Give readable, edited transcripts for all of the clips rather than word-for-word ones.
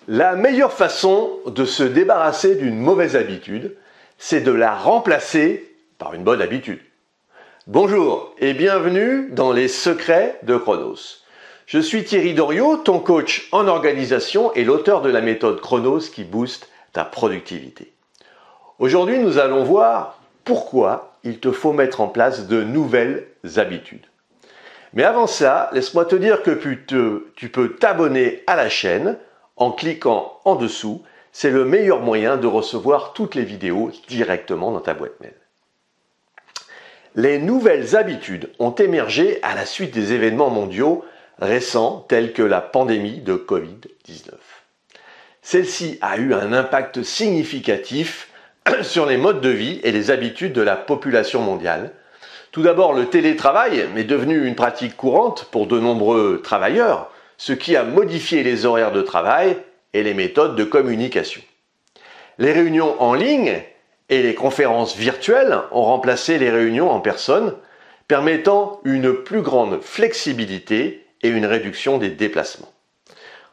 La meilleure façon de se débarrasser d'une mauvaise habitude, c'est de la remplacer par une bonne habitude. Bonjour et bienvenue dans les secrets de Chronos. Je suis Thierry Doriot, ton coach en organisation et l'auteur de la méthode Chronos qui booste ta productivité. Aujourd'hui, nous allons voir pourquoi il te faut mettre en place de nouvelles habitudes. Mais avant ça, laisse-moi te dire que tu peux t'abonner à la chaîne en cliquant en dessous. C'est le meilleur moyen de recevoir toutes les vidéos directement dans ta boîte mail. Les nouvelles habitudes ont émergé à la suite des événements mondiaux récents tels que la pandémie de Covid-19. Celle-ci a eu un impact significatif sur les modes de vie et les habitudes de la population mondiale. Tout d'abord, le télétravail est devenu une pratique courante pour de nombreux travailleurs, ce qui a modifié les horaires de travail et les méthodes de communication. Les réunions en ligne et les conférences virtuelles ont remplacé les réunions en personne, permettant une plus grande flexibilité et une réduction des déplacements.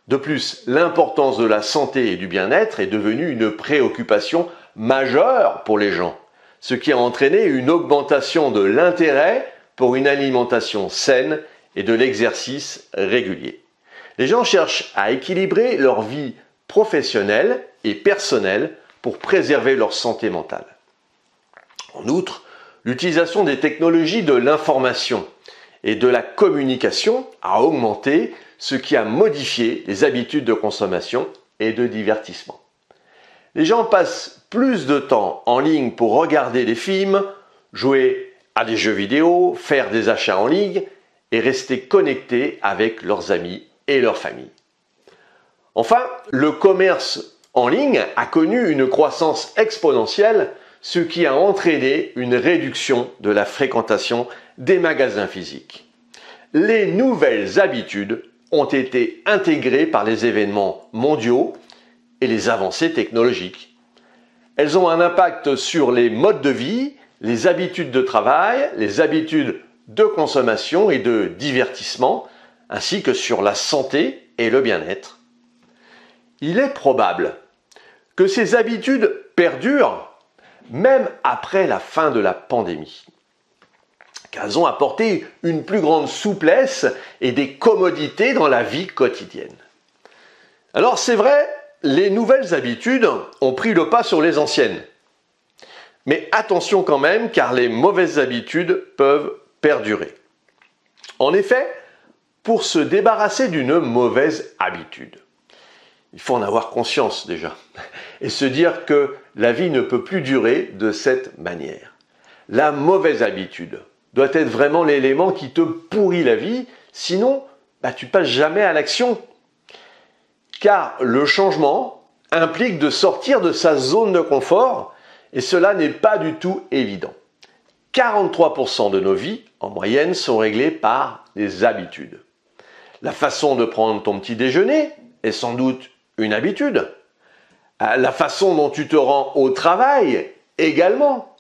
De plus, l'importance de la santé et du bien-être est devenue une préoccupation majeure pour les gens, ce qui a entraîné une augmentation de l'intérêt pour une alimentation saine et de l'exercice régulier. Les gens cherchent à équilibrer leur vie professionnelle et personnelle pour préserver leur santé mentale. En outre, l'utilisation des technologies de l'information et de la communication a augmenté, ce qui a modifié les habitudes de consommation et de divertissement. Les gens passent plus de temps en ligne pour regarder des films, jouer à des jeux vidéo, faire des achats en ligne et rester connectés avec leurs amis et leur famille. Enfin, le commerce en ligne a connu une croissance exponentielle, ce qui a entraîné une réduction de la fréquentation des magasins physiques. Les nouvelles habitudes ont été intégrées par les événements mondiaux et les avancées technologiques. Elles ont un impact sur les modes de vie, les habitudes de travail, les habitudes de consommation et de divertissement, ainsi que sur la santé et le bien-être. Il est probable que ces habitudes perdurent même après la fin de la pandémie, car elles ont apporté une plus grande souplesse et des commodités dans la vie quotidienne. Alors c'est vrai, les nouvelles habitudes ont pris le pas sur les anciennes. Mais attention quand même, car les mauvaises habitudes peuvent perdurer. En effet, pour se débarrasser d'une mauvaise habitude, il faut en avoir conscience déjà et se dire que la vie ne peut plus durer de cette manière. La mauvaise habitude doit être vraiment l'élément qui te pourrit la vie, sinon tu passes jamais à l'action. Car le changement implique de sortir de sa zone de confort et cela n'est pas du tout évident. 43% de nos vies, en moyenne, sont réglées par les habitudes. La façon de prendre ton petit déjeuner est sans doute une habitude. La façon dont tu te rends au travail également.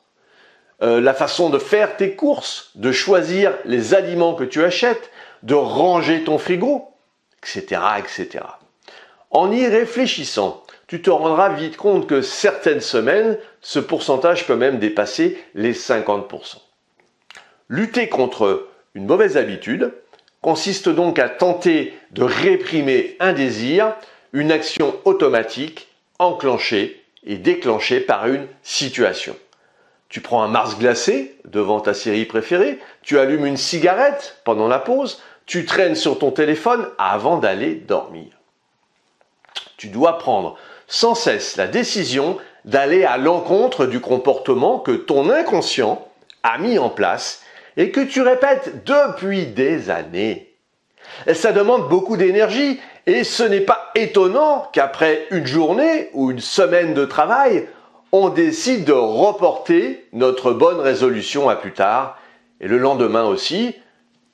La façon de faire tes courses, de choisir les aliments que tu achètes, de ranger ton frigo, etc., etc. En y réfléchissant, tu te rendras vite compte que certaines semaines, ce pourcentage peut même dépasser les 50%. Lutter contre une mauvaise habitude consiste donc à tenter de réprimer un désir, une action automatique enclenchée et déclenchée par une situation. Tu prends un Mars glacé devant ta série préférée, tu allumes une cigarette pendant la pause, tu traînes sur ton téléphone avant d'aller dormir. Tu dois prendre sans cesse la décision d'aller à l'encontre du comportement que ton inconscient a mis en place et que tu répètes depuis des années. Et ça demande beaucoup d'énergie et ce n'est pas étonnant qu'après une journée ou une semaine de travail, on décide de reporter notre bonne résolution à plus tard et le lendemain aussi,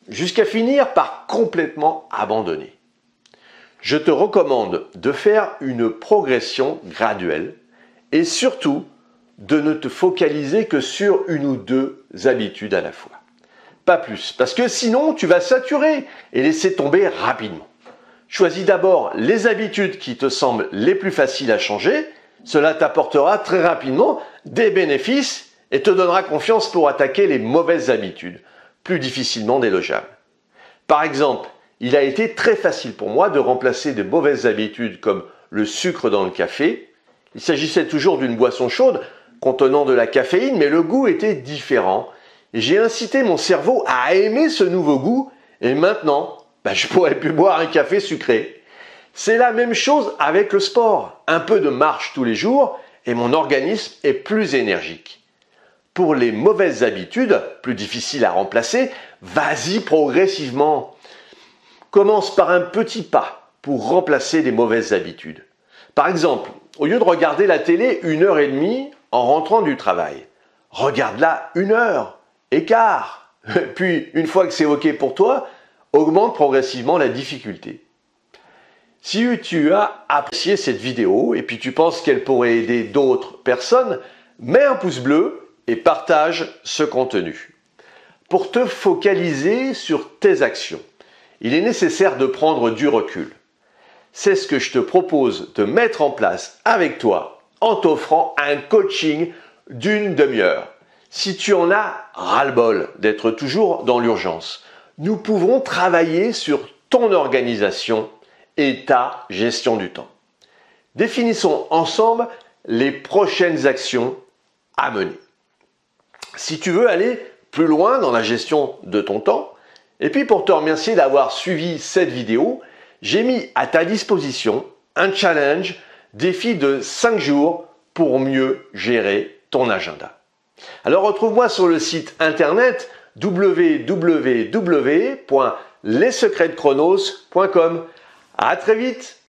jusqu'à finir par complètement abandonner. Je te recommande de faire une progression graduelle et surtout de ne te focaliser que sur une ou deux habitudes à la fois. Pas plus, parce que sinon tu vas saturer et laisser tomber rapidement. Choisis d'abord les habitudes qui te semblent les plus faciles à changer. Cela t'apportera très rapidement des bénéfices et te donnera confiance pour attaquer les mauvaises habitudes, plus difficilement délogeables. Par exemple, il a été très facile pour moi de remplacer de mauvaises habitudes comme le sucre dans le café. Il s'agissait toujours d'une boisson chaude contenant de la caféine, mais le goût était différent. Et j'ai incité mon cerveau à aimer ce nouveau goût et maintenant, je ne pourrais plus boire un café sucré. C'est la même chose avec le sport. Un peu de marche tous les jours et mon organisme est plus énergique. Pour les mauvaises habitudes, plus difficiles à remplacer, vas-y progressivement. Commence par un petit pas pour remplacer les mauvaises habitudes. Par exemple, au lieu de regarder la télé 1h30 en rentrant du travail, regarde-la 1h15. Puis, une fois que c'est OK pour toi, augmente progressivement la difficulté. Si tu as apprécié cette vidéo et puis tu penses qu'elle pourrait aider d'autres personnes, mets un pouce bleu et partage ce contenu. Pour te focaliser sur tes actions, il est nécessaire de prendre du recul. C'est ce que je te propose de mettre en place avec toi en t'offrant un coaching d'1 demi-heure. Si tu en as ras-le-bol d'être toujours dans l'urgence, nous pouvons travailler sur ton organisation et ta gestion du temps. Définissons ensemble les prochaines actions à mener. Si tu veux aller plus loin dans la gestion de ton temps, et puis pour te remercier d'avoir suivi cette vidéo, j'ai mis à ta disposition un challenge défi de 5 jours pour mieux gérer ton agenda. Alors retrouve-moi sur le site internet www.lessecretsdechronos.com. À très vite!